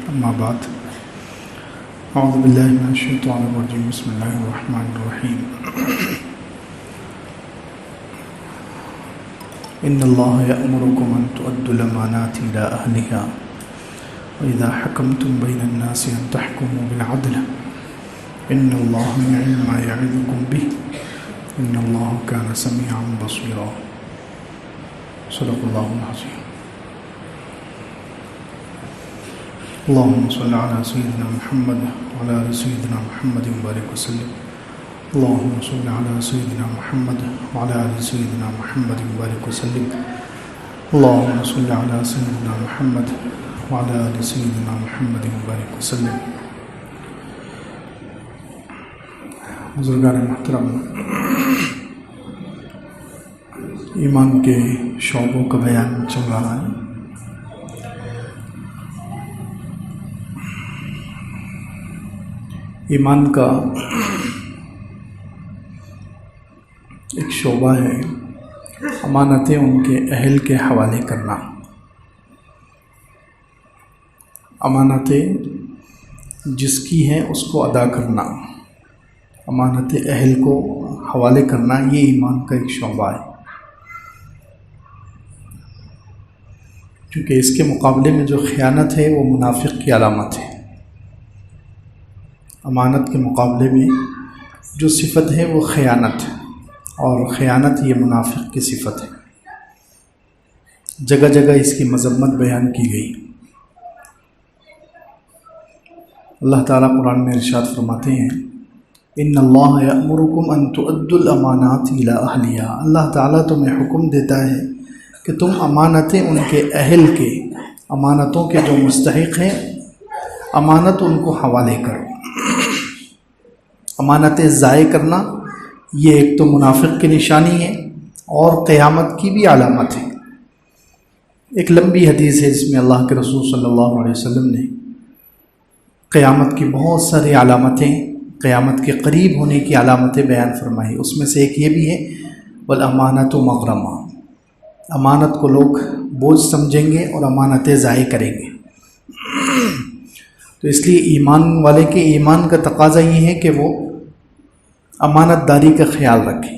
اما بعد اعوذ باللہ من الشیطان الرجیم بسم اللہ الرحمن الرحیم ان اللہ یأمرکم ان تؤدوا الامانات الی اہلہا وإذا حکمتم بین الناس ان تحکموا بالعدل ان اللہ یعلم ما یعظکم بہ ان اللہ کان سمیعا بصیرا صدق اللہ العظیم. اللهم صل على سيدنا محمد وعلى آل سيدنا محمد وبارك وسلم. اللهم صل على سيدنا محمد وعلى آل سيدنا محمد وبارك وسلم. اللهم صل على سيدنا محمد وعلى آل سيدنا محمد وبارك وسلم. بزرگان محترم، ایمان کے شعبوں کا بیان چل رہا ہے. ایمان کا ایک شعبہ ہے امانتیں ان کے اہل کے حوالے کرنا. امانتیں جس کی ہیں اس کو ادا کرنا، امانت اہل کو حوالے کرنا، یہ ایمان کا ایک شعبہ ہے. کیونکہ اس کے مقابلے میں جو خیانت ہے وہ منافق کی علامت ہے. امانت کے مقابلے میں جو صفت ہے وہ خیانت ہے، اور خیانت یہ منافق کی صفت ہے. جگہ جگہ اس کی مذمت بیان کی گئی. اللہ تعالیٰ قرآن میں ارشاد فرماتے ہیں ان اللہ یأمرکم ان تؤدوا الامانات الی اہلہا. اللہ تعالیٰ تمہیں حکم دیتا ہے کہ تم امانتیں ان کے اہل کے، امانتوں کے جو مستحق ہیں، امانت ان کو حوالے کرو. امانتیں ضائع کرنا یہ ایک تو منافق کی نشانی ہے اور قیامت کی بھی علامت ہے. ایک لمبی حدیث ہے جس میں اللہ کے رسول صلی اللہ علیہ وسلم نے قیامت کی بہت ساری علامتیں، قیامت کے قریب ہونے کی علامتیں بیان فرمائی. اس میں سے ایک یہ بھی ہے والامانۃ مغرمہ. امانت کو لوگ بوجھ سمجھیں گے اور امانتیں ضائع کریں گے. تو اس لیے ایمان والے کے ایمان کا تقاضا یہ ہے کہ وہ امانت داری کا خیال رکھے.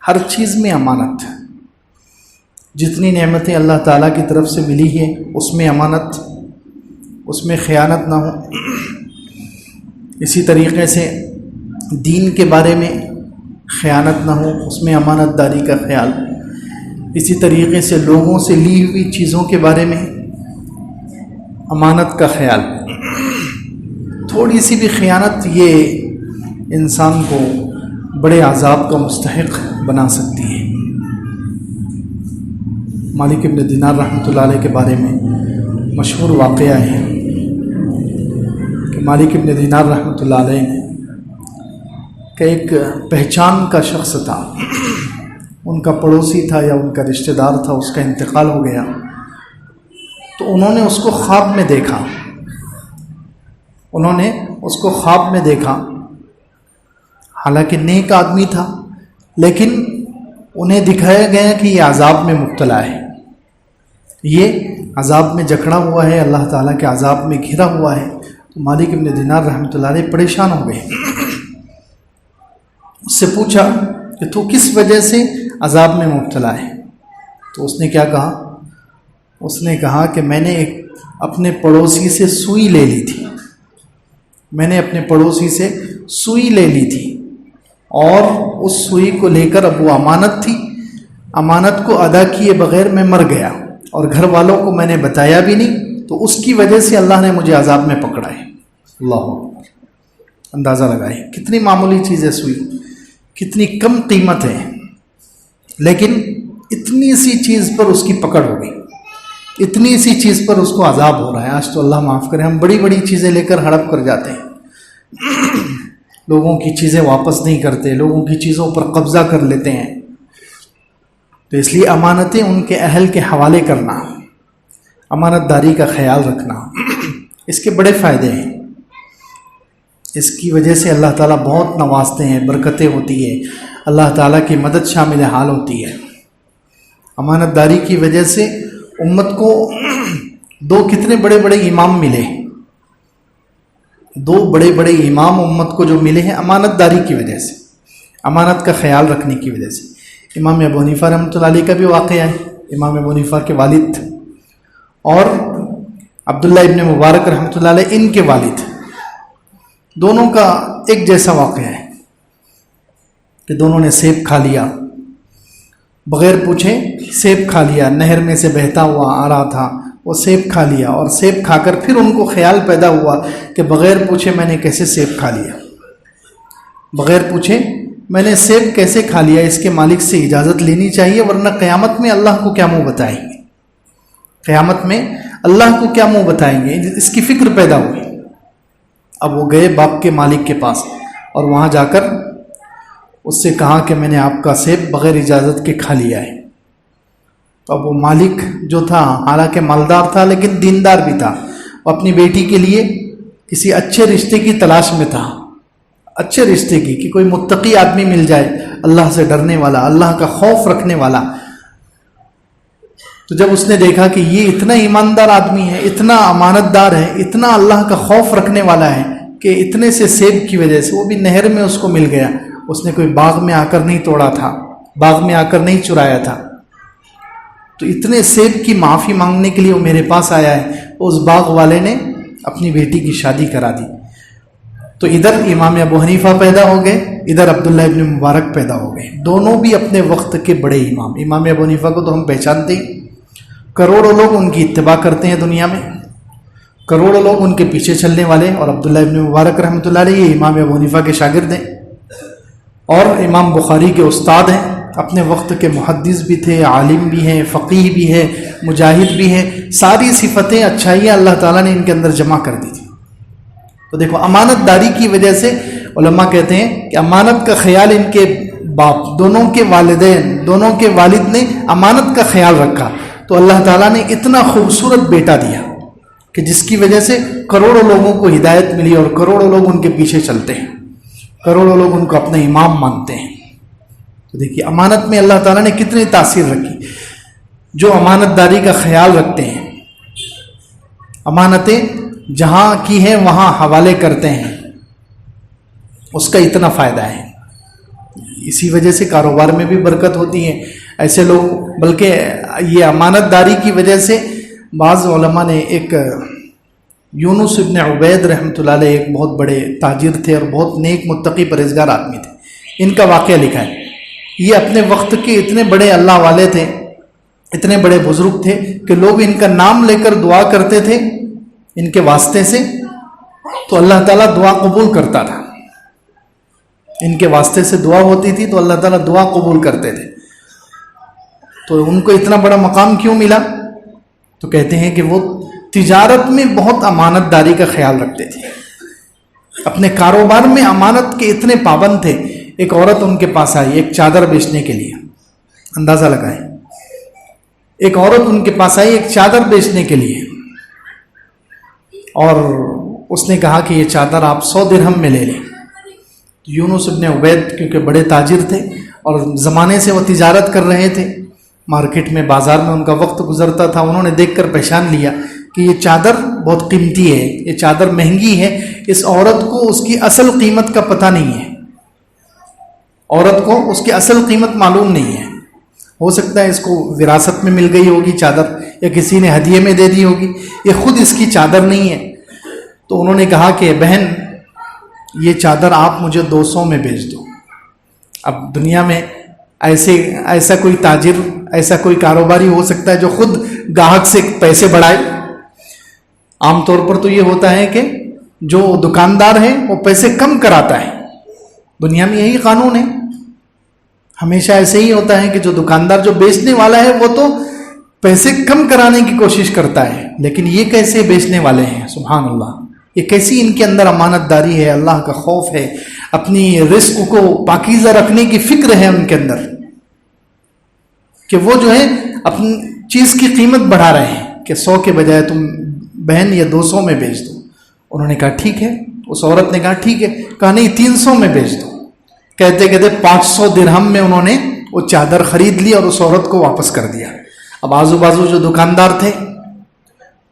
ہر چیز میں امانت، جتنی نعمتیں اللہ تعالیٰ کی طرف سے ملی ہے اس میں امانت، اس میں خیانت نہ ہو. اسی طریقے سے دین کے بارے میں خیانت نہ ہو، اس میں امانت داری کا خیال. اسی طریقے سے لوگوں سے لی ہوئی چیزوں کے بارے میں امانت کا خیال. تھوڑی سی بھی خیانت یہ انسان کو بڑے عذاب کا مستحق بنا سکتی ہے. مالک ابن دینار رحمۃ اللہ علیہ کے بارے میں مشہور واقعہ ہے کہ مالک ابن دینار رحمۃ اللہ علیہ کا ایک پہچان کا شخص تھا، ان کا پڑوسی تھا یا ان کا رشتہ دار تھا، اس کا انتقال ہو گیا. تو انہوں نے اس کو خواب میں دیکھا، انہوں نے اس کو خواب میں دیکھا. حالانکہ نیک آدمی تھا، لیکن انہیں دکھایا گیا کہ یہ عذاب میں مبتلا ہے، یہ عذاب میں جکڑا ہوا ہے، اللہ تعالیٰ کے عذاب میں گھرا ہوا ہے. تو مالک ابن دینار رحمۃ اللہ علیہ پریشان ہو گئے. اس سے پوچھا کہ تو کس وجہ سے عذاب میں مبتلا ہے؟ تو اس نے کیا کہا؟ اس نے کہا کہ میں نے اپنے پڑوسی سے سوئی لے لی تھی، میں نے اپنے پڑوسی سے سوئی لے لی تھی، اور اس سوئی کو لے کر اب وہ امانت تھی، امانت کو ادا کیے بغیر میں مر گیا، اور گھر والوں کو میں نے بتایا بھی نہیں، تو اس کی وجہ سے اللہ نے مجھے عذاب میں پکڑا ہے. اللہ اکبر. اندازہ لگائے کتنی معمولی چیز ہے سوئی، کتنی کم قیمت ہے، لیکن اتنی سی چیز پر اس کی پکڑ ہو گئی، اتنی سی چیز پر اس کو عذاب ہو رہا ہے. آج تو اللہ معاف کرے، ہم بڑی بڑی چیزیں لے کر ہڑپ کر جاتے ہیں، لوگوں کی چیزیں واپس نہیں کرتے، لوگوں کی چیزوں پر قبضہ کر لیتے ہیں. تو اس لیے امانتیں ان کے اہل کے حوالے کرنا، امانت داری کا خیال رکھنا، اس کے بڑے فائدے ہیں. اس کی وجہ سے اللہ تعالیٰ بہت نوازتے ہیں، برکتیں ہوتی ہے، اللہ تعالیٰ کی مدد شامل حال ہوتی ہے. امانت داری کی وجہ سے امت کو دو کتنے بڑے بڑے امام ملے. دو بڑے بڑے امام امت کو جو ملے ہیں امانت داری کی وجہ سے، امانت کا خیال رکھنے کی وجہ سے۔ امام ابو حنیفہ رحمۃ اللہ علیہ کا بھی واقعہ ہے، امام ابو حنیفہ کے والد اور عبداللہ ابن مبارک رحمۃ اللہ علیہ ان کے والد، دونوں کا ایک جیسا واقعہ ہے کہ دونوں نے سیب کھا لیا، بغیر پوچھے سیب کھا لیا، نہر میں سے بہتا ہوا آ رہا تھا، وہ سیب کھا لیا، اور سیب کھا کر پھر ان کو خیال پیدا ہوا کہ بغیر پوچھے میں نے کیسے سیب کھا لیا، بغیر پوچھے میں نے سیب کیسے کھا لیا، اس کے مالک سے اجازت لینی چاہیے، ورنہ قیامت میں اللہ کو کیا منہ بتائیں گے، قیامت میں اللہ کو کیا منہ بتائیں گے، اس کی فکر پیدا ہوئی۔ اب وہ گئے باغ کے مالک کے پاس اور وہاں جا کر اس سے کہا کہ میں نے آپ کا سیب بغیر اجازت کے کھا لیا ہے۔ تو اب وہ مالک جو تھا حالانکہ مالدار تھا لیکن دیندار بھی تھا، وہ اپنی بیٹی کے لیے کسی اچھے رشتے کی تلاش میں تھا، اچھے رشتے کی، کہ کوئی متقی آدمی مل جائے، اللہ سے ڈرنے والا، اللہ کا خوف رکھنے والا۔ تو جب اس نے دیکھا کہ یہ اتنا ایماندار آدمی ہے، اتنا امانت دار ہے، اتنا اللہ کا خوف رکھنے والا ہے کہ اتنے سے سیب کی وجہ سے، وہ بھی نہر میں اس کو مل گیا، اس نے کوئی باغ میں آ کر نہیں توڑا تھا، باغ میں آ کر نہیں چرایا تھا، تو اتنے سیب کی معافی مانگنے کے لیے وہ میرے پاس آیا ہے، اس باغ والے نے اپنی بیٹی کی شادی کرا دی۔ تو ادھر امام ابو حنیفہ پیدا ہو گئے، ادھر عبداللہ ابن مبارک پیدا ہو گئے، دونوں بھی اپنے وقت کے بڑے امام۔ امام ابو حنیفہ کو تو ہم پہچانتے ہیں، کروڑوں لوگ ان کی اتباع کرتے ہیں دنیا میں، کروڑوں لوگ ان کے پیچھے چلنے والے، اور عبداللہ ابن مبارک رحمۃ اللہ علیہ یہ امام ابو حنیفہ کے شاگرد ہیں اور امام بخاری کے استاد ہیں، اپنے وقت کے محدث بھی تھے، عالم بھی ہیں، فقیہ بھی ہے، مجاہد بھی ہے، ساری صفتیں اچھائیاں اللہ تعالیٰ نے ان کے اندر جمع کر دی تھی۔ تو دیکھو امانت داری کی وجہ سے علماء کہتے ہیں کہ امانت کا خیال ان کے باپ، دونوں کے والدین، دونوں کے والد نے امانت کا خیال رکھا، تو اللہ تعالیٰ نے اتنا خوبصورت بیٹا دیا کہ جس کی وجہ سے کروڑوں لوگوں کو ہدایت ملی اور کروڑوں لوگ ان کے پیچھے چلتے ہیں، کروڑوں لوگ ان کو اپنا امام مانتے ہیں۔ تو دیکھیے امانت میں اللہ تعالیٰ نے کتنی تاثیر رکھی، جو امانت داری کا خیال رکھتے ہیں، امانتیں جہاں کی ہیں وہاں حوالے کرتے ہیں، اس کا اتنا فائدہ ہے۔ اسی وجہ سے کاروبار میں بھی برکت ہوتی ہے، ایسے لوگ، بلکہ یہ امانت داری کی وجہ سے بعض علماء نے، ایک یونس ابن عبید رحمۃ اللہ علیہ ایک بہت بڑے تاجر تھے اور بہت نیک متقی پرہیزگار آدمی تھے، ان کا واقعہ لکھا ہے۔ یہ اپنے وقت کے اتنے بڑے اللہ والے تھے، اتنے بڑے بزرگ تھے کہ لوگ ان کا نام لے کر دعا کرتے تھے ان کے واسطے سے، تو اللہ تعالیٰ دعا قبول کرتا تھا، ان کے واسطے سے دعا ہوتی تھی تو اللہ تعالیٰ دعا قبول کرتے تھے۔ تو ان کو اتنا بڑا مقام کیوں ملا؟ تو کہتے ہیں کہ وہ تجارت میں بہت امانت داری کا خیال رکھتے تھے، اپنے کاروبار میں امانت کے اتنے پابند تھے۔ ایک عورت ان کے پاس آئی ایک چادر بیچنے کے لیے، اندازہ لگائیں، ایک عورت ان کے پاس آئی ایک چادر بیچنے کے لیے، اور اس نے کہا کہ یہ چادر آپ 100 درہم میں لے لیں۔ یونس ابن عبید کیونکہ بڑے تاجر تھے اور زمانے سے وہ تجارت کر رہے تھے، مارکیٹ میں، بازار میں ان کا وقت گزرتا تھا، انہوں نے دیکھ کر پہچان لیا کہ یہ چادر بہت قیمتی ہے، یہ چادر مہنگی ہے، اس عورت کو اس کی اصل قیمت کا پتہ نہیں ہے، عورت کو اس کی اصل قیمت معلوم نہیں ہے، ہو سکتا ہے اس کو وراثت میں مل گئی ہوگی چادر، یا کسی نے ہدیے میں دے دی ہوگی، یہ خود اس کی چادر نہیں ہے۔ تو انہوں نے کہا کہ بہن یہ چادر آپ مجھے 200 میں بیچ دو۔ اب دنیا میں ایسا کوئی تاجر، ایسا کوئی کاروباری ہو سکتا ہے جو خود گاہک سے پیسے بڑھائے؟ عام طور پر تو یہ ہوتا ہے کہ جو دکاندار ہے وہ پیسے کم کراتا ہے، دنیا میں یہی قانون ہے، ہمیشہ ایسے ہی ہوتا ہے کہ جو دکاندار، جو بیچنے والا ہے، وہ تو پیسے کم کرانے کی کوشش کرتا ہے، لیکن یہ کیسے بیچنے والے ہیں، سبحان اللہ، یہ کیسی ان کے اندر امانت داری ہے، اللہ کا خوف ہے، اپنی رزق کو پاکیزہ رکھنے کی فکر ہے ان کے اندر، کہ وہ جو ہے اپنی چیز کی قیمت بڑھا رہے ہیں کہ 100 کے بجائے تم بہن یہ 200 میں بیچ دو۔ انہوں نے کہا ٹھیک ہے، اس عورت نے کہا ٹھیک ہے، کہا نہیں 300 میں بیچ دو۔ کہتے کہتے 500 درہم میں انہوں نے وہ چادر خرید لی اور اس عورت کو واپس کر دیا۔ اب آزو بازو جو دکاندار تھے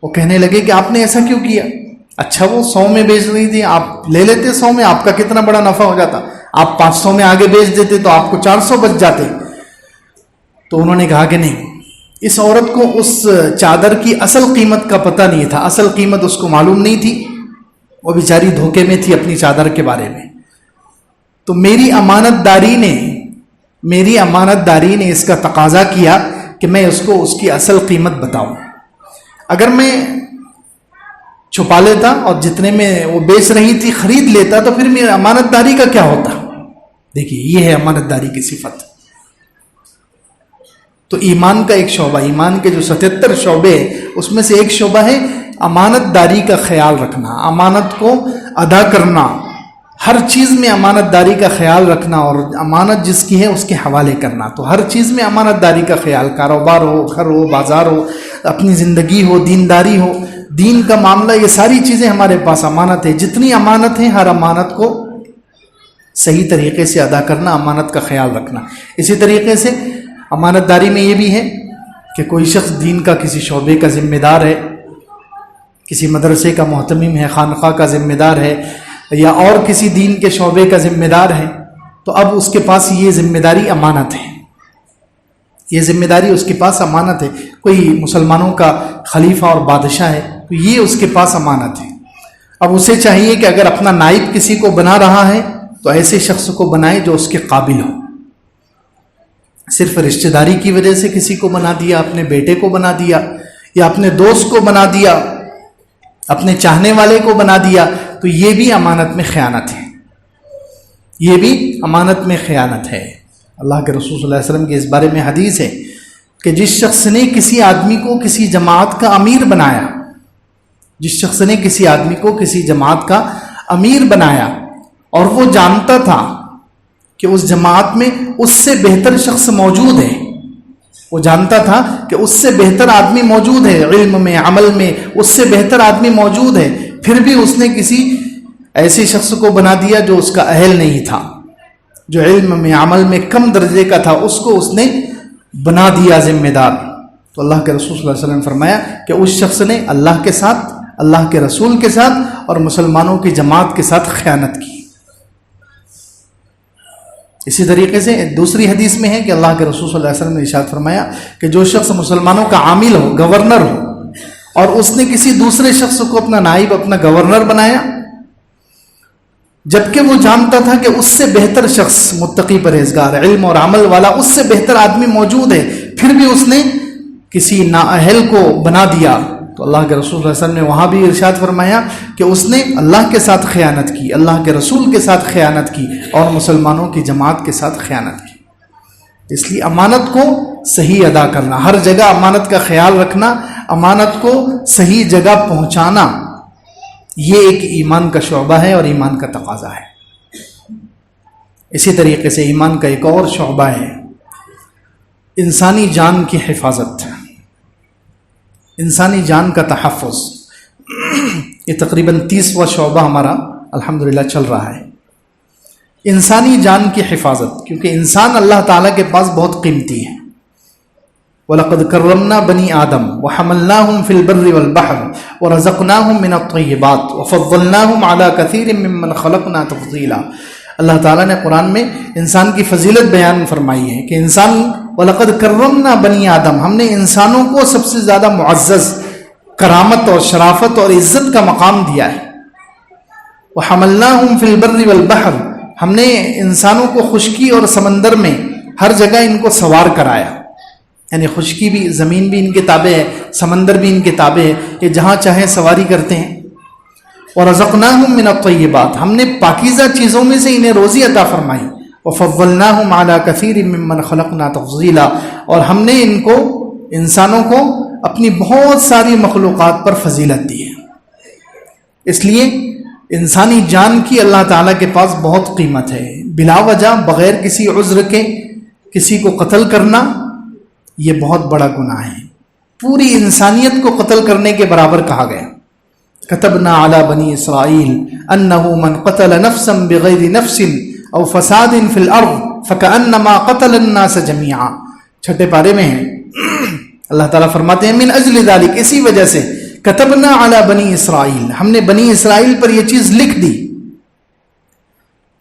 وہ کہنے لگے کہ آپ نے ایسا کیوں کیا، اچھا وہ 100 میں بیچ رہی تھی, آپ لے لیتے 100 میں, آپ کا کتنا بڑا نفع ہو جاتا, آپ 500 میں آگے بیچ دیتے تو آپ کو 400 بچ جاتے. تو انہوں نے کہا کہ نہیں, اس عورت کو اس چادر کی اصل قیمت کا پتہ نہیں تھا, اصل قیمت اس کو معلوم نہیں تھی, وہ بیچاری دھوکے میں تھی اپنی چادر کے بارے میں. تو میری امانت داری نے اس کا تقاضا کیا کہ میں اس کو اس کی اصل قیمت بتاؤں. اگر میں چھپا لیتا اور جتنے میں وہ بیچ رہی تھی خرید لیتا تو پھر میری امانت داری کا کیا ہوتا. دیکھیے یہ ہے امانت داری کی صفت. تو ایمان کا ایک شعبہ, ایمان کے جو 77 شعبے اس میں سے ایک شعبہ ہے امانت داری کا خیال رکھنا, امانت کو ادا کرنا, ہر چیز میں امانت داری کا خیال رکھنا, اور امانت جس کی ہے اس کے حوالے کرنا. تو ہر چیز میں امانت داری کا خیال, کاروبار ہو, گھر ہو, بازار ہو, اپنی زندگی ہو, دینداری ہو, دین کا معاملہ, یہ ساری چیزیں ہمارے پاس امانت ہے. جتنی امانت ہے ہر امانت کو صحیح طریقے سے ادا کرنا, امانت کا خیال رکھنا. اسی طریقے سے امانت داری میں یہ بھی ہے کہ کوئی شخص دین کا کسی شعبے کا ذمہ دار ہے, کسی مدرسے کا محتمم ہے, خانقاہ کا ذمہ دار ہے, یا اور کسی دین کے شعبے کا ذمہ دار ہے, تو اب اس کے پاس یہ ذمہ داری امانت ہے, یہ ذمہ داری اس کے پاس امانت ہے. کوئی مسلمانوں کا خلیفہ اور بادشاہ ہے تو یہ اس کے پاس امانت ہے. اب اسے چاہیے کہ اگر اپنا نائب کسی کو بنا رہا ہے تو ایسے شخص کو بنائے جو اس کے قابل ہو. صرف رشتہ داری کی وجہ سے کسی کو بنا دیا, اپنے بیٹے کو بنا دیا, یا اپنے دوست کو بنا دیا, اپنے چاہنے والے کو بنا دیا, تو یہ بھی امانت میں خیانت ہے, یہ بھی امانت میں خیانت ہے. اللہ کے رسول صلی اللہ علیہ وسلم کی اس بارے میں حدیث ہے کہ جس شخص نے کسی آدمی کو کسی جماعت کا امیر بنایا, جس شخص نے کسی آدمی کو کسی جماعت کا امیر بنایا اور وہ جانتا تھا کہ اس جماعت میں اس سے بہتر شخص موجود ہے, وہ جانتا تھا کہ اس سے بہتر آدمی موجود ہے, علم میں, عمل میں اس سے بہتر آدمی موجود ہے, پھر بھی اس نے کسی ایسے شخص کو بنا دیا جو اس کا اہل نہیں تھا, جو علم میں, عمل میں کم درجے کا تھا, اس کو اس نے بنا دیا ذمہ دار. تو اللہ کے رسول صلی اللہ علیہ وسلم نے فرمایا کہ اس شخص نے اللہ کے ساتھ, اللہ کے رسول کے ساتھ اور مسلمانوں کی جماعت کے ساتھ خیانت کی. اسی طریقے سے دوسری حدیث میں ہے کہ اللہ کے رسول صلی اللہ علیہ وسلم نے ارشاد فرمایا کہ جو شخص مسلمانوں کا عامل ہو, گورنر ہو, اور اس نے کسی دوسرے شخص کو اپنا نائب, اپنا گورنر بنایا, جبکہ وہ جانتا تھا کہ اس سے بہتر شخص, متقی پرہیزگار, علم اور عمل والا, اس سے بہتر آدمی موجود ہے, پھر بھی اس نے کسی نااہل کو بنا دیا, تو اللہ کے رسول صلی اللہ علیہ وسلم نے وہاں بھی ارشاد فرمایا کہ اس نے اللہ کے ساتھ خیانت کی, اللہ کے رسول کے ساتھ خیانت کی, اور مسلمانوں کی جماعت کے ساتھ خیانت کی. اس لیے امانت کو صحیح ادا کرنا, ہر جگہ امانت کا خیال رکھنا, امانت کو صحیح جگہ پہنچانا, یہ ایک ایمان کا شعبہ ہے اور ایمان کا تقاضا ہے. اسی طریقے سے ایمان کا ایک اور شعبہ ہے انسانی جان کی حفاظت, انسانی جان کا تحفظ. یہ تقریباً 30واں شعبہ ہمارا الحمدللہ چل رہا ہے, انسانی جان کی حفاظت, کیونکہ انسان اللہ تعالیٰ کے پاس بہت قیمتی ہے. وَلَقَدْ كَرَّمْنَا بَنِي آدَمَ وَحَمَلْنَاهُمْ فِي الْبَرِّ وَالْبَحْرِ وَرَزَقْنَاهُمْ مِنَ الطَّيِّبَاتِ وَفَضَّلْنَاهُمْ عَلَى كَثِيرٍ مِّمَّنْ خَلَقْنَا تَفْضِيلًا. اللہ تعالیٰ نے قرآن میں انسان کی فضیلت بیان فرمائی ہے کہ انسان, وَلَقَدْ كَرَّمْنَا بَنِي آدَمَ, ہم نے انسانوں کو سب سے زیادہ معزز, کرامت اور شرافت اور عزت کا مقام دیا ہے. وَحَمَلْنَاهُمْ فِي الْبَرِّ وَالْبَحْرِ, ہم نے انسانوں کو خشکی اور سمندر میں ہر جگہ ان کو سوار کرایا, یعنی خشکی بھی, زمین بھی ان کے تابع ہے, سمندر بھی ان کے تابع ہے, یہ جہاں چاہیں سواری کرتے ہیں. وَرَزَقْنَاهُمْ مِنَ الطَّيِّبَاتِ, ہم نے پاکیزہ چیزوں میں سے انہیں روزی عطا فرمائی. وَفَضَّلْنَاهُمْ عَلَى كَثِيرٍ مِّمَّنْ خَلَقْنَا تَفْضِيلًا, اور ہم نے ان کو, انسانوں کو اپنی بہت ساری مخلوقات پر فضیلت دی ہے. اس لیے انسانی جان کی اللہ تعالیٰ کے پاس بہت قیمت ہے. بلا وجہ بغیر کسی عذر کے کسی کو قتل کرنا یہ بہت بڑا گناہ ہے, پوری انسانیت کو قتل کرنے کے برابر کہا گیا. كتبنا على بني اسرائيل انه من قتل نفسا بغير نفس او فساد في الارض فكانما قتل الناس جميعا. چھٹے پارے میں ہے اللہ تعالیٰ فرماتے ہیں من اجل ذلك, اسی وجہ سے, کتبنا علی بنی اسرائیل، ہم نے بنی اسرائیل پر یہ چیز لکھ دی،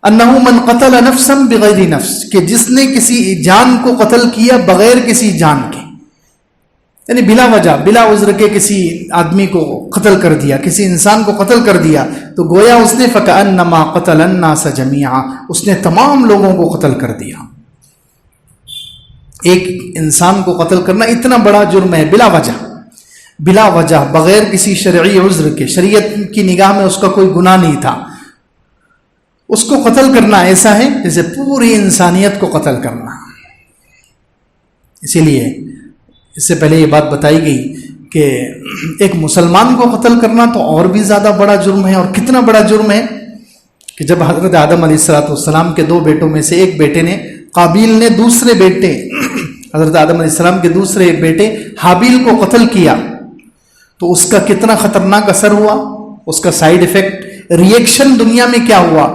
انہ من قتل نفسا بغیر نفس، کہ جس نے کسی جان کو قتل کیا بغیر کسی جان کے، یعنی بلا وجہ بلا عذر کے کسی آدمی کو قتل کر دیا، کسی انسان کو قتل کر دیا، تو گویا اس نے فکأنما قتل الناس جميعا، اس نے تمام لوگوں کو قتل کر دیا۔ ایک انسان کو قتل کرنا اتنا بڑا جرم ہے، بلا وجہ بغیر کسی شرعی عذر کے، شریعت کی نگاہ میں اس کا کوئی گناہ نہیں تھا، اس کو قتل کرنا ایسا ہے جیسے پوری انسانیت کو قتل کرنا۔ اسی لیے اس سے پہلے یہ بات بتائی گئی کہ ایک مسلمان کو قتل کرنا تو اور بھی زیادہ بڑا جرم ہے، اور کتنا بڑا جرم ہے کہ جب حضرت آدم علیہ السلام کے 2 بیٹوں میں سے ایک بیٹے نے، قابیل نے دوسرے بیٹے حضرت آدم علیہ السلام کے دوسرے بیٹے حابیل کو قتل کیا، تو اس کا کتنا خطرناک اثر ہوا، اس کا سائیڈ ایفیکٹ، ریئیکشن دنیا میں کیا ہوا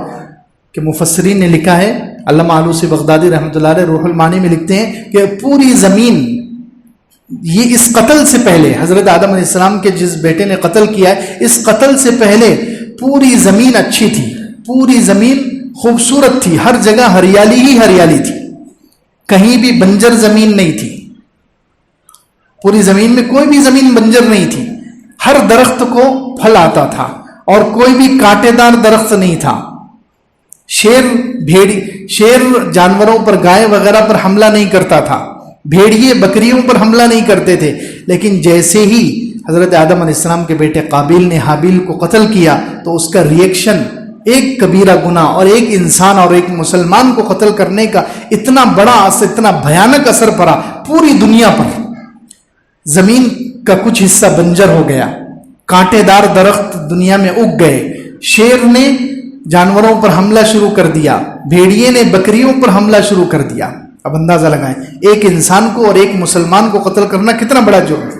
کہ مفسرین نے لکھا ہے، علامہ آلوسی بغدادی رحمۃ اللہ علیہ روح المعانی میں لکھتے ہیں کہ پوری زمین، یہ اس قتل سے پہلے حضرت آدم علیہ السلام کے جس بیٹے نے قتل کیا ہے، اس قتل سے پہلے پوری زمین اچھی تھی، پوری زمین خوبصورت تھی، ہر جگہ ہریالی ہی ہریالی تھی، کہیں بھی بنجر زمین نہیں تھی، پوری زمین میں کوئی بھی زمین بنجر نہیں تھی، ہر درخت کو پھل آتا تھا، اور کوئی بھی کانٹے دار درخت نہیں تھا، شیر جانوروں پر، گائے وغیرہ پر حملہ نہیں کرتا تھا، بھیڑیے بکریوں پر حملہ نہیں کرتے تھے، لیکن جیسے ہی حضرت آدم علیہ السلام کے بیٹے قابیل نے حابیل کو قتل کیا تو اس کا ریئیکشن، ایک کبیرہ گناہ اور ایک انسان اور ایک مسلمان کو قتل کرنے کا اتنا بڑا اثر، اتنا بھیانک اثر پڑا پوری دنیا پر، زمین کا کچھ حصہ بنجر ہو گیا، کانٹے دار درخت دنیا میں اگ گئے، شیر نے جانوروں پر حملہ شروع کر دیا، بھیڑیے نے بکریوں پر حملہ شروع کر دیا۔ اب اندازہ لگائیں ایک انسان کو اور ایک مسلمان کو قتل کرنا کتنا بڑا جرم ہے۔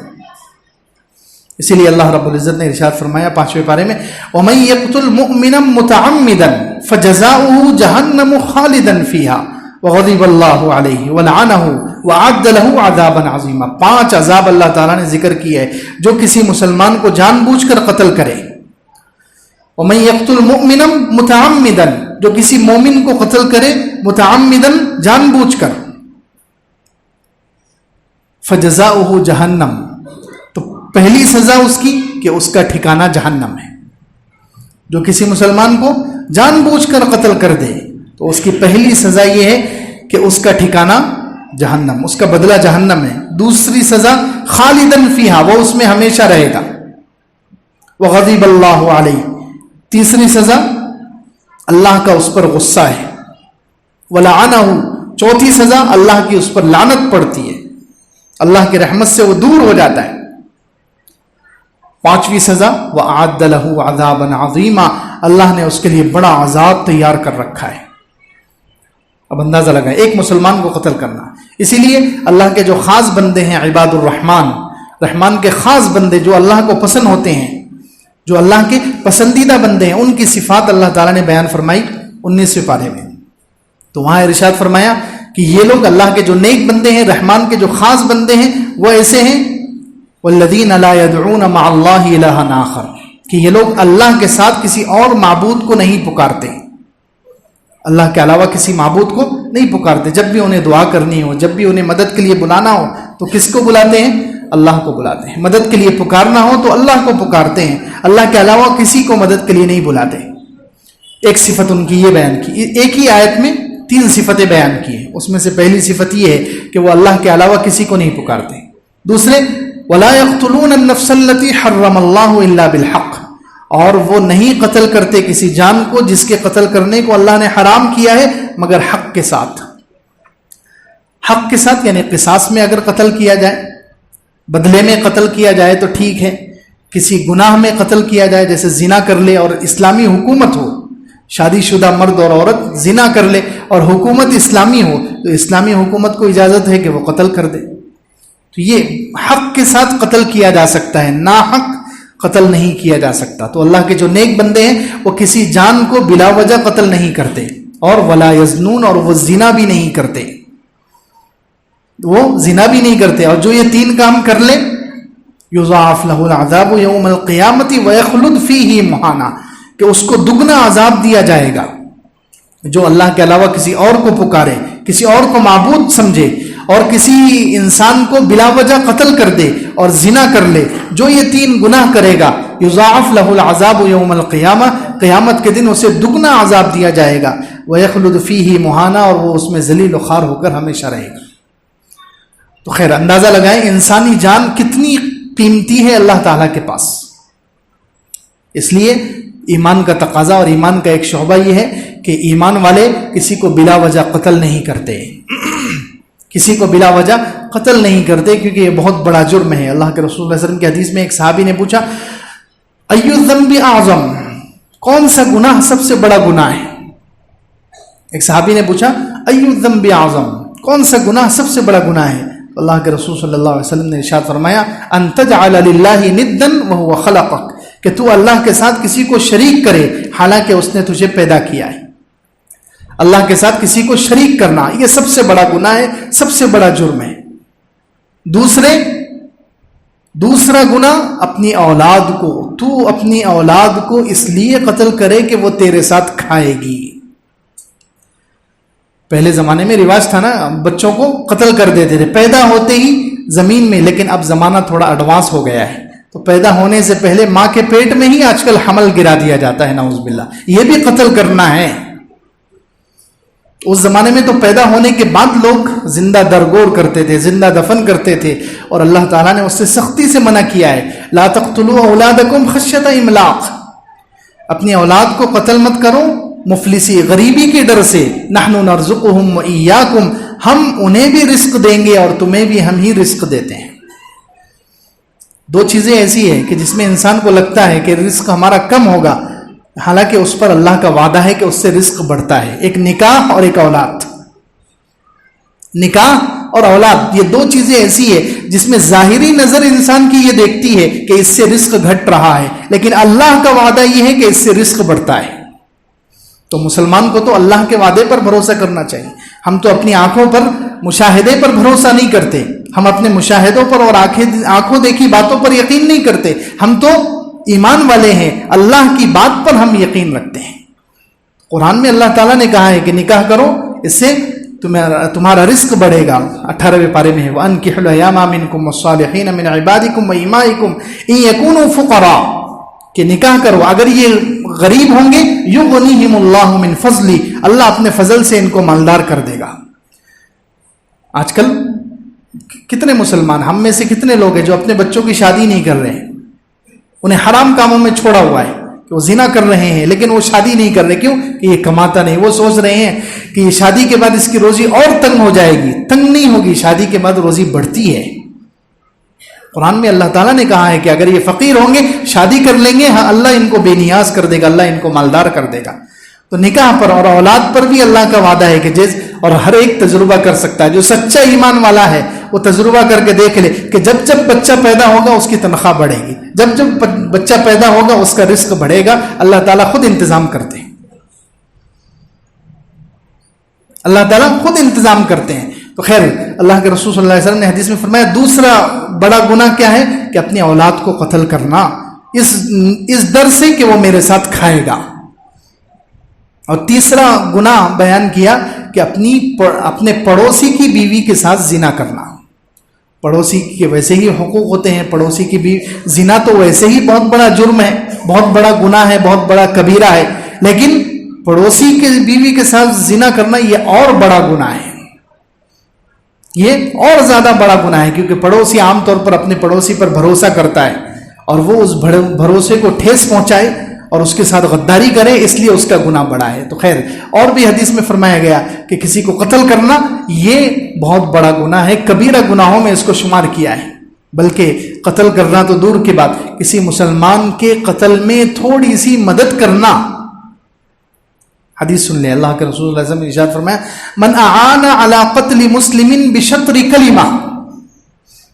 اسی لیے اللہ رب العزت نے ارشاد فرمایا 5ویں پارے میں، وَمَن يَقْتُلْ مُؤْمِنًا مُتَعَمِّدًا فَجَزَاؤُهُ جَهَنَّمُ خَالِدًا فِيهَا وَغَضِبَ اللَّهُ عَلَيْهِ وَلَعَنَهُ وَأَعَدَّ لَهُ عَذَابًا عَظِيمًا۔ 5 عذاب اللہ تعالیٰ نے ذکر کیے ہے جو کسی مسلمان کو جان بوجھ کر قتل کرے۔ وَمَن يَقْتُلْ مُؤْمِنًا مُتَعَمِّدًا، جو کسی مومن کو قتل کرے متعمدن، جان بوجھ کر، فجزاؤہ جہنم، تو پہلی سزا اس کی کہ اس کا ٹھکانہ جہنم ہے۔ جو کسی مسلمان کو جان بوجھ کر قتل کر دے تو اس کی پہلی سزا یہ ہے کہ اس کا ٹھکانہ جہنم، اس کا بدلہ جہنم ہے۔ دوسری سزا خالدن فیہا، وہ اس میں ہمیشہ رہے گا، وغضب اللہ علیہ۔ تیسری سزا اللہ کا اس پر غصہ ہے، ولعنہ۔ چوتھی سزا اللہ کی اس پر لعنت پڑتی ہے، اللہ کی رحمت سے وہ دور ہو جاتا ہے۔ 5ویں سزا وَأَعَدَّ لَهُ عَذَابًا عَظِيمًا، اللہ نے اس کے لیے بڑا عذاب تیار کر رکھا ہے۔ اب اندازہ لگائیں ایک مسلمان کو قتل کرنا۔ اسی لیے اللہ کے جو خاص بندے ہیں عباد الرحمن، رحمان کے خاص بندے جو اللہ کو پسند ہوتے ہیں، جو اللہ کے پسندیدہ بندے ہیں، ان کی صفات اللہ تعالیٰ نے بیان فرمائی 19ویں پارے میں۔ تو وہاں ارشاد فرمایا کہ یہ لوگ اللہ کے جو نیک بندے ہیں، رحمان کے جو خاص بندے ہیں، وہ ایسے ہیں والذین لا يدعون مع اللہ الہا آخر، کہ یہ لوگ اللہ کے ساتھ کسی اور معبود کو نہیں پکارتے، اللہ کے علاوہ کسی معبود کو نہیں پکارتے۔ جب بھی انہیں دعا کرنی ہو، جب بھی انہیں مدد کے لیے بلانا ہو تو کس کو بلاتے ہیں؟ اللہ کو بلاتے ہیں۔ مدد کے لیے پکارنا ہو تو اللہ کو پکارتے ہیں، اللہ کے علاوہ کسی کو مدد کے لیے نہیں بلاتے۔ ایک صفت ان کی یہ بیان کی، ایک ہی آیت میں 3 صفتیں بیان کی ہیں۔ اس میں سے پہلی صفت یہ ہے کہ وہ اللہ کے علاوہ کسی کو نہیں پکارتے۔ دوسرے وَلَا يَقْتُلُونَ النَّفْسَ الَّتِي حَرَّمَ اللَّهُ إِلَّا بِالْحَقِّ، اور وہ نہیں قتل کرتے کسی جان کو جس کے قتل کرنے کو اللہ نے حرام کیا ہے مگر حق کے ساتھ۔ حق کے ساتھ یعنی قصاص میں اگر قتل کیا جائے، بدلے میں قتل کیا جائے تو ٹھیک ہے، کسی گناہ میں قتل کیا جائے جیسے زنا کر لے اور اسلامی حکومت ہو، شادی شدہ مرد اور عورت زنا کر لے اور حکومت اسلامی ہو تو اسلامی حکومت کو اجازت ہے کہ وہ قتل کر دے، تو یہ حق کے ساتھ قتل کیا جا سکتا ہے، ناحق قتل نہیں کیا جا سکتا۔ تو اللہ کے جو نیک بندے ہیں وہ کسی جان کو بلا وجہ قتل نہیں کرتے، اور ولا یزنون، اور وہ زنا بھی نہیں کرتے، وہ زنا بھی نہیں کرتے، اور جو یہ 3 کام کر لے یضاعف لہ العذاب یوم القیامت ویخلد فیہ مہانا، کہ اس کو دگنا عذاب دیا جائے گا جو اللہ کے علاوہ کسی اور کو پکارے، کسی اور کو معبود سمجھے، اور کسی انسان کو بلا وجہ قتل کر دے اور زنا کر لے، جو یہ 3 گناہ کرے گا یضاعف لہ العذاب یوم القیامہ، قیامت کے دن اسے دگنا عذاب دیا جائے گا، ویخلد فیہ مہانا، اور وہ اس میں ذلیل و خوار ہو کر ہمیشہ رہے گا۔ تو خیر اندازہ لگائیں انسانی جان کتنی قیمتی ہے اللہ تعالیٰ کے پاس۔ اس لیے ایمان کا تقاضا اور ایمان کا ایک شعبہ یہ ہے کہ ایمان والے کسی کو بلا وجہ قتل نہیں کرتے، کسی کو بلا وجہ قتل نہیں کرتے، کیونکہ یہ بہت بڑا جرم ہے۔ اللہ کے رسول صلی اللہ علیہ وسلم کی حدیث میں ایک صحابی نے پوچھا ای الذنب اعظم، کون سا گناہ سب سے بڑا گناہ ہے؟ ایک صحابی نے پوچھا ای الذنب اعظم، کون سا گناہ سب سے بڑا گناہ ہے؟ اللہ کے رسول صلی اللہ علیہ وسلم نے ارشاد فرمایا ان تجعل للہ ندا وهو خلقک، کہ تو اللہ کے ساتھ کسی کو شریک کرے حالانکہ اس نے تجھے پیدا کیا ہے۔ اللہ کے ساتھ کسی کو شریک کرنا یہ سب سے بڑا گناہ ہے، سب سے بڑا جرم ہے۔ دوسرا گناہ اپنی اولاد کو، تو اپنی اولاد کو اس لیے قتل کرے کہ وہ تیرے ساتھ کھائے گی۔ پہلے زمانے میں رواج تھا نا، بچوں کو قتل کر دیتے تھے پیدا ہوتے ہی زمین میں، لیکن اب زمانہ تھوڑا ایڈوانس ہو گیا ہے، تو پیدا ہونے سے پہلے ماں کے پیٹ میں ہی آج کل حمل گرا دیا جاتا ہے، نعوذ باللہ، یہ بھی قتل کرنا ہے۔ اس زمانے میں تو پیدا ہونے کے بعد لوگ زندہ درگور کرتے تھے، زندہ دفن کرتے تھے، اور اللہ تعالیٰ نے اس سے سختی سے منع کیا ہے، لا تقتلوا اولادکم خشیۃ املاق، اپنی اولاد کو قتل مت کرو مفلسی، غریبی کے ڈر سے، نحن نرزقہم وایاکم، ہم انہیں بھی رزق دیں گے اور تمہیں بھی ہم ہی رزق دیتے ہیں۔ 2 چیزیں ایسی ہیں کہ جس میں انسان کو لگتا ہے کہ رزق ہمارا کم ہوگا، حالانکہ اس پر اللہ کا وعدہ ہے کہ اس سے رزق بڑھتا ہے، ایک نکاح اور ایک اولاد۔ نکاح اور اولاد یہ 2 چیزیں ایسی ہیں جس میں ظاہری نظر انسان کی یہ دیکھتی ہے کہ اس سے رزق گھٹ رہا ہے، لیکن اللہ کا وعدہ یہ ہے کہ اس سے رزق بڑھتا ہے۔ تو مسلمان کو تو اللہ کے وعدے پر بھروسہ کرنا چاہیے۔ ہم تو اپنی آنکھوں پر، مشاہدے پر بھروسہ نہیں کرتے، ہم اپنے مشاہدوں پر اور آنکھوں دیکھی باتوں پر یقین نہیں کرتے، ہم تو ایمان والے ہیں، اللہ کی بات پر ہم یقین رکھتے ہیں۔ قرآن میں اللہ تعالیٰ نے کہا ہے کہ نکاح کرو، اس سے تمہارا رزق بڑھے گا۔ 18ویں پارے میں ہے وَأَنكِحُوا الْأَيَامَ مِنكُمْ وَالصَّالِحِينَ مِنْ عِبَادِكُمْ وَإِمَائِكُمْ إِن يَكُونُوا فُقَرَاءَ، کہ نکاح کرو اگر یہ غریب ہوں گے، یغنیہم اللہ من فضلی، اللہ اپنے فضل سے ان کو مالدار کر دے گا۔ آج کل کتنے مسلمان، ہم میں سے کتنے لوگ ہیں جو اپنے بچوں کی شادی نہیں کر رہے ہیں، انہیں حرام کاموں میں چھوڑا ہوا ہے کہ وہ زنا کر رہے ہیں، لیکن وہ شادی نہیں کر رہے، کیوں؟ کہ یہ کماتا نہیں، وہ سوچ رہے ہیں کہ یہ شادی کے بعد اس کی روزی اور تنگ ہو جائے گی۔ تنگ نہیں ہوگی، شادی کے بعد روزی بڑھتی ہے۔ قرآن میں اللہ تعالیٰ نے کہا ہے کہ اگر یہ فقیر ہوں گے، شادی کر لیں گے، ہاں اللہ ان کو بے نیاز کر دے گا، اللہ ان کو مالدار کر دے گا۔ تو نکاح پر اور اولاد پر بھی اللہ کا وعدہ ہے کہ اور ہر ایک تجربہ کر سکتا ہے، جو سچا ایمان والا ہے وہ تجربہ کر کے دیکھ لے کہ جب جب بچہ پیدا ہوگا اس کی تنخواہ بڑھے گی، جب جب بچہ پیدا ہوگا اس کا رزق بڑھے گا، اللہ تعالیٰ خود انتظام کرتے ہیں، اللہ تعالیٰ خود انتظام کرتے ہیں۔ تو خیر اللہ کے رسول صلی اللہ علیہ وسلم نے حدیث میں فرمایا دوسرا بڑا گناہ کیا ہے کہ اپنی اولاد کو قتل کرنا، اس ڈر سے کہ وہ میرے ساتھ کھائے گا۔ اور تیسرا گناہ بیان کیا کہ اپنے پڑوسی کی بیوی کے ساتھ زنا کرنا۔ پڑوسی کے ویسے ہی حقوق ہوتے ہیں، پڑوسی کی بیوی، زنا تو ویسے ہی بہت بڑا جرم ہے، بہت بڑا گناہ ہے، بہت بڑا کبیرہ ہے، لیکن پڑوسی کی بیوی کے ساتھ زنا کرنا یہ اور بڑا گناہ ہے، یہ اور زیادہ بڑا گناہ ہے، کیونکہ پڑوسی عام طور پر اپنے پڑوسی پر بھروسہ کرتا ہے اور وہ اس بھروسے کو ٹھیس پہنچائے اور اس کے ساتھ غداری کرے، اس لیے اس کا گناہ بڑا ہے۔ تو خیر اور بھی حدیث میں فرمایا گیا کہ کسی کو قتل کرنا یہ بہت بڑا گناہ ہے، کبیرہ گناہوں میں اس کو شمار کیا ہے، بلکہ قتل کرنا تو دور کی بات، کسی مسلمان کے قتل میں تھوڑی سی مدد کرنا۔ حدیث سن لیں، اللہ کے رسول صلی اللہ علیہ وسلم نے ارشاد فرمایا من اعان علی قتل مسلم بشطر کلمہ،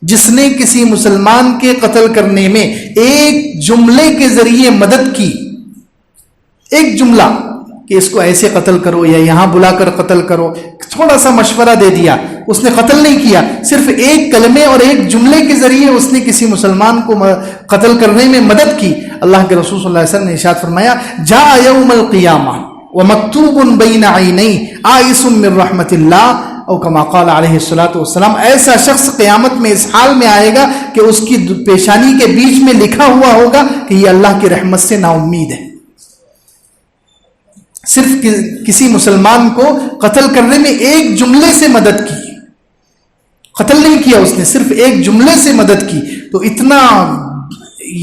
جس نے کسی مسلمان کے قتل کرنے میں ایک جملے کے ذریعے مدد کی، ایک جملہ کہ اس کو ایسے قتل کرو یا یہاں بلا کر قتل کرو، تھوڑا سا مشورہ دے دیا، اس نے قتل نہیں کیا، صرف ایک کلمے اور ایک جملے کے ذریعے اس نے کسی مسلمان کو قتل کرنے میں مدد کی۔ اللہ کے رسول صلی اللہ علیہ وسلم نے ارشاد فرمایا جاء یوم القیامہ ومکتوب بین عینیہ آئس من رحمت اللہ، او کما قال علیہ الصلوۃ والسلام، ایسا شخص قیامت میں اس حال میں آئے گا کہ اس کی پیشانی کے بیچ میں لکھا ہوا ہوگا کہ یہ اللہ کی رحمت سے نا امید ہے۔ صرف کسی مسلمان کو قتل کرنے میں ایک جملے سے مدد کی، قتل نہیں کیا اس نے، صرف ایک جملے سے مدد کی، تو اتنا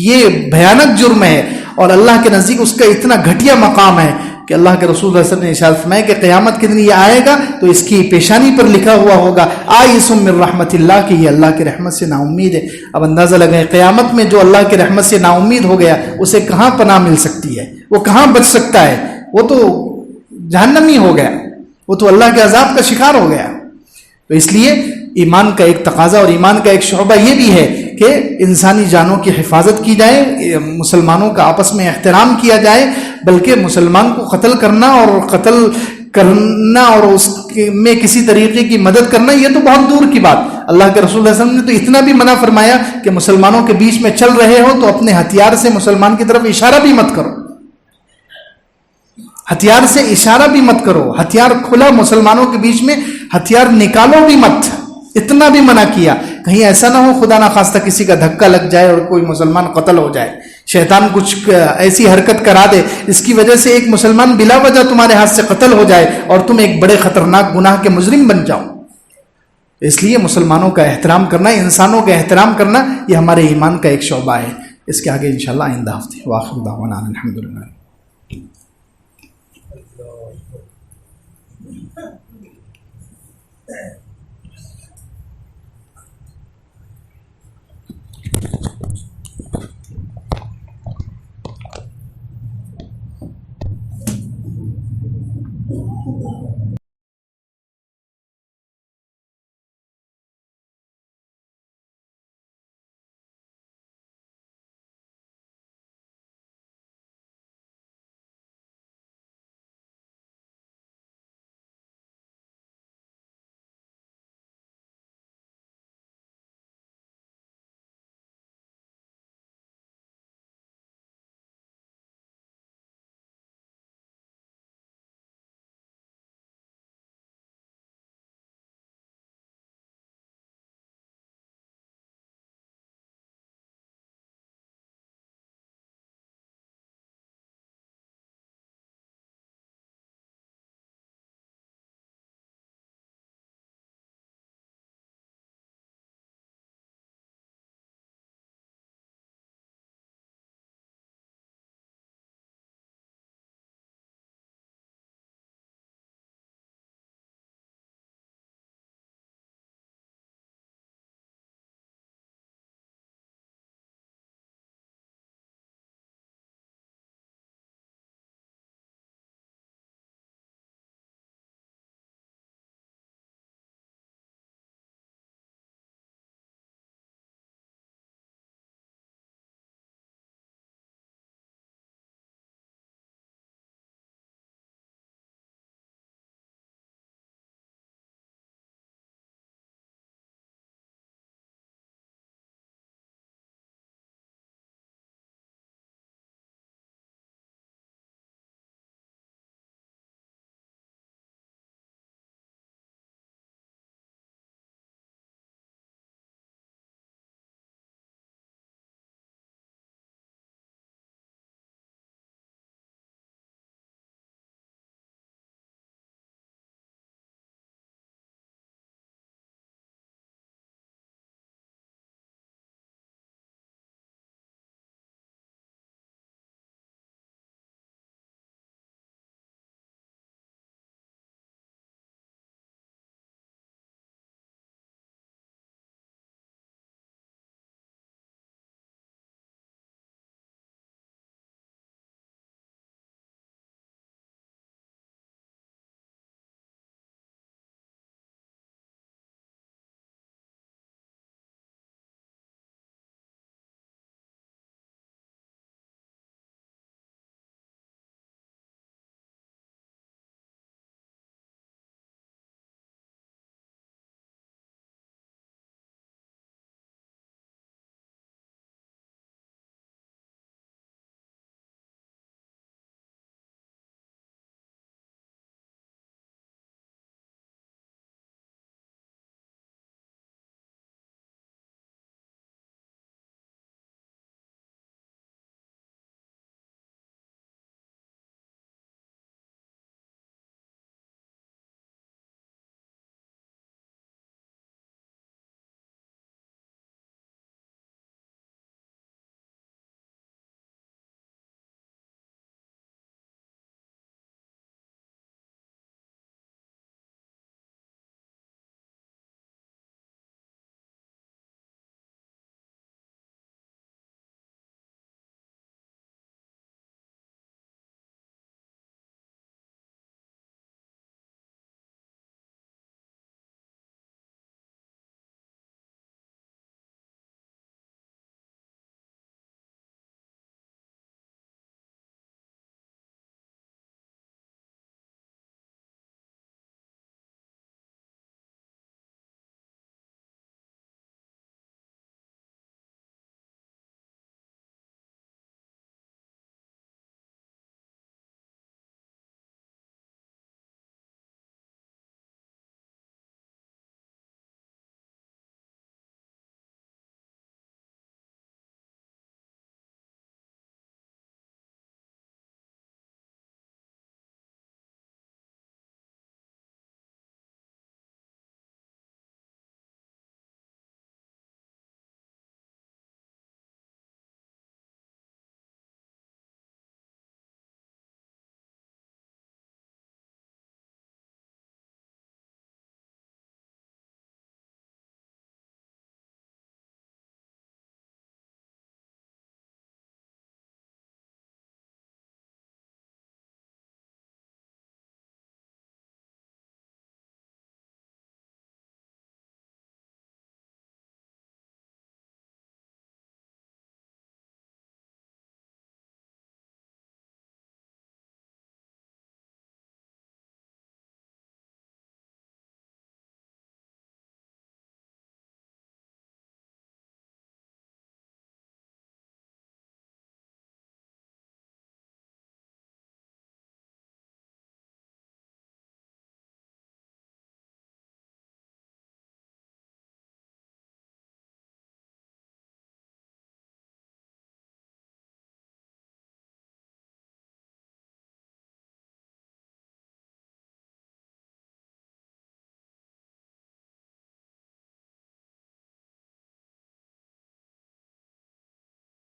یہ بھیانک جرم ہے اور اللہ کے نزدیک اس کا اتنا گھٹیا مقام ہے کہ اللہ کے رسول صلی اللہ علیہ وسلم نے ارشاد فرمایا کہ قیامت کے دن یہ آئے گا تو اس کی پیشانی پر لکھا ہوا ہوگا آئس من رحمت اللہ، کہ یہ اللہ کی رحمت سے نا امید ہے۔ اب اندازہ لگائیں قیامت میں جو اللہ کی رحمت سے نا امید ہو گیا اسے کہاں پناہ مل سکتی ہے، وہ کہاں بچ سکتا ہے، وہ تو جہنمی ہو گیا، وہ تو اللہ کے عذاب کا شکار ہو گیا۔ تو اس لیے ایمان کا ایک تقاضا اور ایمان کا ایک شعبہ یہ بھی ہے کہ انسانی جانوں کی حفاظت کی جائے، مسلمانوں کا آپس میں احترام کیا جائے، بلکہ مسلمان کو قتل کرنا اور اس میں کسی طریقے کی مدد کرنا یہ تو بہت دور کی بات۔ اللہ کے رسول صلی اللہ علیہ وسلم نے تو اتنا بھی منع فرمایا کہ مسلمانوں کے بیچ میں چل رہے ہو تو اپنے ہتھیار سے مسلمان کی طرف اشارہ بھی مت کرو، ہتھیار سے اشارہ بھی مت کرو، ہتھیار کھلا مسلمانوں کے بیچ میں ہتھیار نکالو بھی مت، اتنا بھی منع کیا۔ کہیں ایسا نہ ہو خدا نہ خواستہ کسی کا دھکا لگ جائے اور کوئی مسلمان قتل ہو جائے، شیطان کچھ ایسی حرکت کرا دے اس کی وجہ سے ایک مسلمان بلا وجہ تمہارے ہاتھ سے قتل ہو جائے اور تم ایک بڑے خطرناک گناہ کے مجرم بن جاؤ۔ اس لیے مسلمانوں کا احترام کرنا، انسانوں کا احترام کرنا، یہ ہمارے ایمان کا ایک شعبہ ہے۔ اس کے آگے انشاءاللہ آئندہ ہفتے۔ وآخر دعوانا الحمدللہ۔